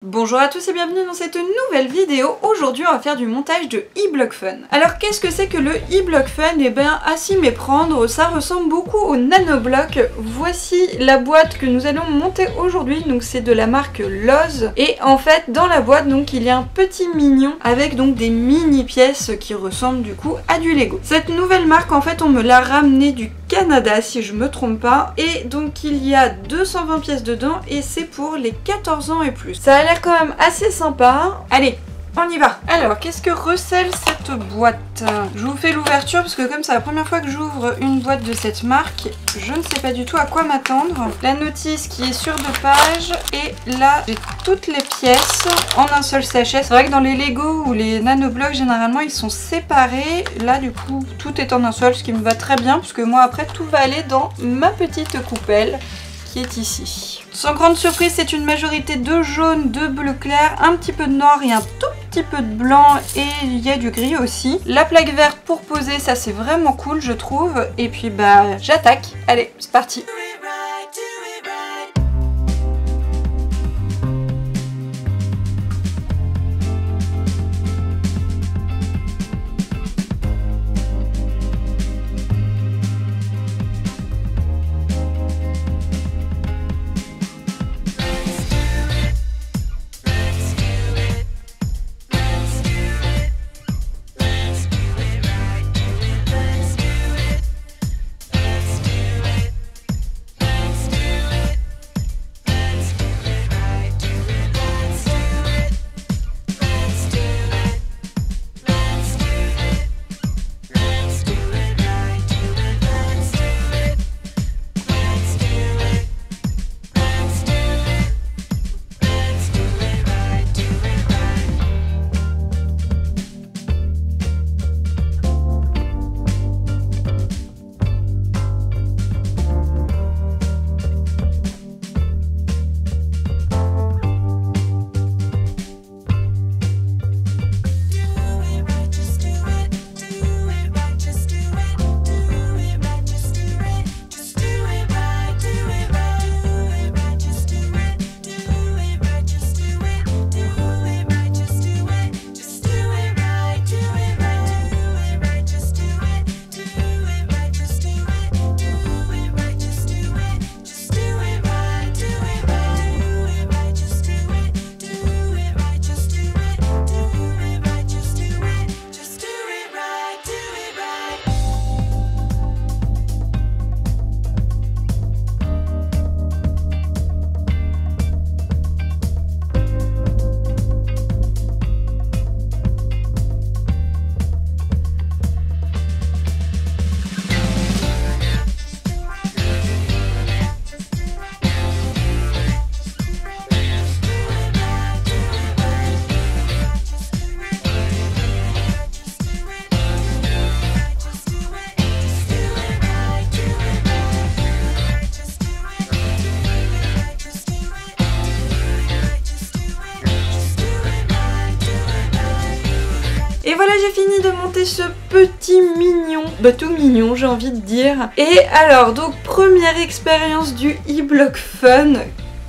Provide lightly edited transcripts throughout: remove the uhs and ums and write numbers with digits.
Bonjour à tous et bienvenue dans cette nouvelle vidéo. Aujourd'hui on va faire du montage de eBlock Fun. Alors qu'est-ce que c'est que le eBlock Fun? Eh bien à s'y méprendre, ça ressemble beaucoup au Nanoblock. Voici la boîte que nous allons monter aujourd'hui, donc c'est de la marque Loz. Et en fait dans la boîte donc il y a un petit mignon avec donc des mini pièces qui ressemblent du coup à du Lego. Cette nouvelle marque en fait on me l'a ramenée du Canada si je me trompe pas, et donc il y a 220 pièces dedans et c'est pour les 14 ans et plus. Ça a l'air quand même assez sympa. Allez, on y va. Alors, qu'est-ce que recèle cette boîte? Je vous fais l'ouverture parce que comme c'est la première fois que j'ouvre une boîte de cette marque, je ne sais pas du tout à quoi m'attendre. La notice qui est sur 2 pages et là j'ai toutes les pièces en un seul sachet. C'est vrai que dans les Lego ou les Nanoblock généralement ils sont séparés. Là du coup tout est en un seul, ce qui me va très bien parce que moi après tout va aller dans ma petite coupelle qui est ici. Sans grande surprise, c'est une majorité de jaune, de bleu clair, un petit peu de noir et un tout petit peu de blanc, et il y a du gris aussi. La plaque verte pour poser, ça c'est vraiment cool je trouve. Et puis bah j'attaque. Allez, c'est parti. Et voilà, j'ai fini de monter ce petit mignon, bah tout mignon j'ai envie de dire. Et alors donc première expérience du eBlock Fun.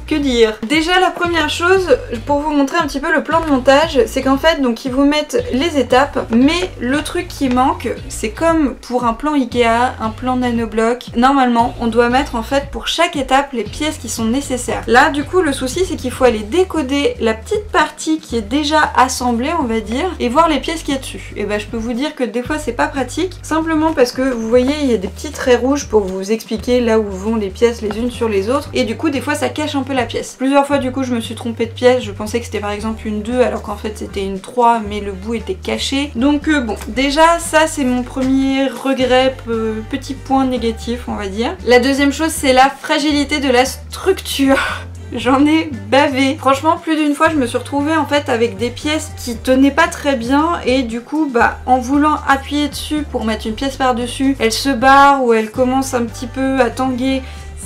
Que dire? Déjà la première chose, pour vous montrer un petit peu le plan de montage, c'est qu'en fait donc ils vous mettent les étapes, mais le truc qui manque, c'est comme pour un plan Ikea, un plan Nanoblock, normalement on doit mettre en fait pour chaque étape les pièces qui sont nécessaires. Là du coup le souci c'est qu'il faut aller décoder la petite partie qui est déjà assemblée on va dire, et voir les pièces qu'il y a dessus. Et bah je peux vous dire que des fois c'est pas pratique, simplement parce que vous voyez il y a des petits traits rouges pour vous expliquer là où vont les pièces les unes sur les autres, et du coup des fois ça cache un peu la pièce. Plusieurs fois du coup je me suis trompée de pièce, je pensais que c'était par exemple une 2 alors qu'en fait c'était une 3 mais le bout était caché. Donc bon, déjà ça c'est mon premier regret, petit point négatif on va dire. La deuxième chose c'est la fragilité de la structure. J'en ai bavé. Franchement plus d'une fois je me suis retrouvée en fait avec des pièces qui tenaient pas très bien, et du coup bah en voulant appuyer dessus pour mettre une pièce par dessus, elle se barre ou elle commence un petit peu à tanguer.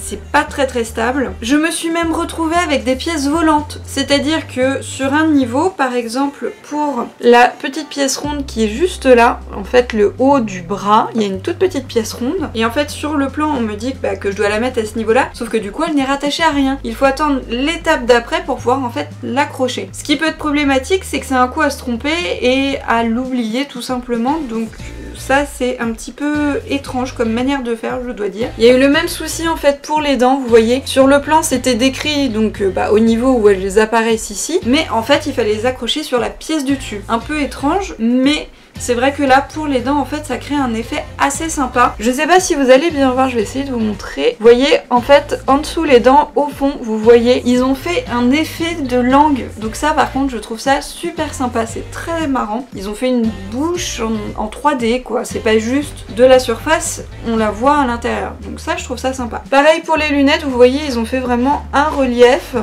c'est pas très stable. Je me suis même retrouvée avec des pièces volantes, c'est-à-dire que sur un niveau, par exemple pour la petite pièce ronde qui est juste là, en fait le haut du bras, il y a une toute petite pièce ronde, et en fait sur le plan on me dit que je dois la mettre à ce niveau-là, sauf que du coup elle n'est rattachée à rien. Il faut attendre l'étape d'après pour pouvoir en fait l'accrocher. Ce qui peut être problématique, c'est que c'est un coup à se tromper et à l'oublier tout simplement, donc ça c'est un petit peu étrange comme manière de faire, je dois dire. Il y a eu le même souci en fait pour les dents, vous voyez, sur le plan c'était décrit donc au niveau où elles apparaissent ici, mais en fait il fallait les accrocher sur la pièce du dessus. Un peu étrange, mais c'est vrai que là pour les dents en fait ça crée un effet assez sympa. Je sais pas si vous allez bien voir, je vais essayer de vous montrer. Vous voyez en fait en dessous les dents, au fond vous voyez ils ont fait un effet de langue, donc ça par contre je trouve ça super sympa, c'est très marrant. Ils ont fait une bouche en 3D quoi, c'est pas juste de la surface, on la voit à l'intérieur, donc ça je trouve ça sympa. Pareil pour les lunettes, vous voyez ils ont fait vraiment un relief.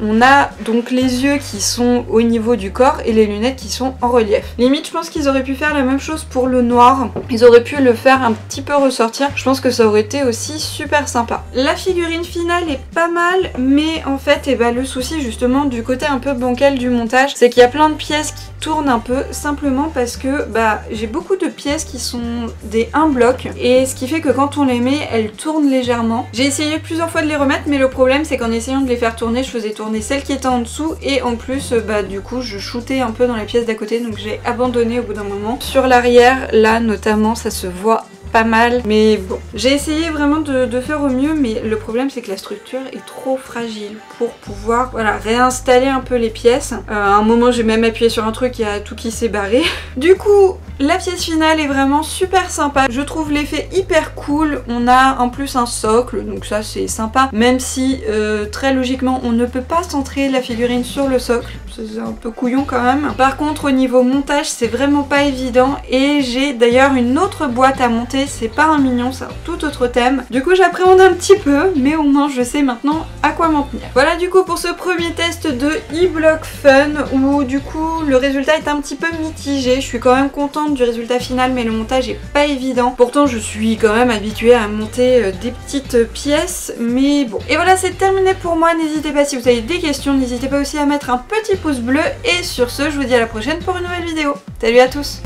On a donc les yeux qui sont au niveau du corps et les lunettes qui sont en relief. Limite je pense qu'ils auraient pu faire la même chose pour le noir, ils auraient pu le faire un petit peu ressortir, je pense que ça aurait été aussi super sympa. La figurine finale est pas mal, mais en fait le souci justement du côté un peu bancal du montage, c'est qu'il y a plein de pièces qui tournent un peu, simplement parce que j'ai beaucoup de pièces qui sont des 1 bloc, et ce qui fait que quand on les met elles tournent légèrement. J'ai essayé plusieurs fois de les remettre, mais le problème c'est qu'en essayant de les faire tourner, je faisais tourner celle qui était en dessous, et en plus du coup je shootais un peu dans les pièces d'à côté, donc j'ai abandonné au bout d'un moment. Sur l'arrière là notamment ça se voit pas mal, mais bon, j'ai essayé vraiment de faire au mieux, mais le problème c'est que la structure est trop fragile pour pouvoir réinstaller un peu les pièces. À un moment j'ai même appuyé sur un truc, il y a tout qui s'est barré. Du coup la pièce finale est vraiment super sympa, je trouve l'effet hyper cool. On a en plus un socle, donc ça c'est sympa, même si très logiquement on ne peut pas centrer la figurine sur le socle, c'est un peu couillon quand même. Par contre au niveau montage c'est vraiment pas évident, et j'ai d'ailleurs une autre boîte à monter, c'est pas un mignon, c'est un tout autre thème. Du coup j'appréhende un petit peu, mais au moins je sais maintenant à quoi m'en tenir. Voilà du coup pour ce premier test de iBlock Fun, où du coup le résultat est un petit peu mitigé. Je suis quand même contente du résultat final, mais le montage est pas évident. Pourtant je suis quand même habituée à monter des petites pièces, mais bon. Et voilà, c'est terminé pour moi. N'hésitez pas, si vous avez des questions, n'hésitez pas aussi à mettre un petit pouce bleu, et sur ce je vous dis à la prochaine pour une nouvelle vidéo. Salut à tous!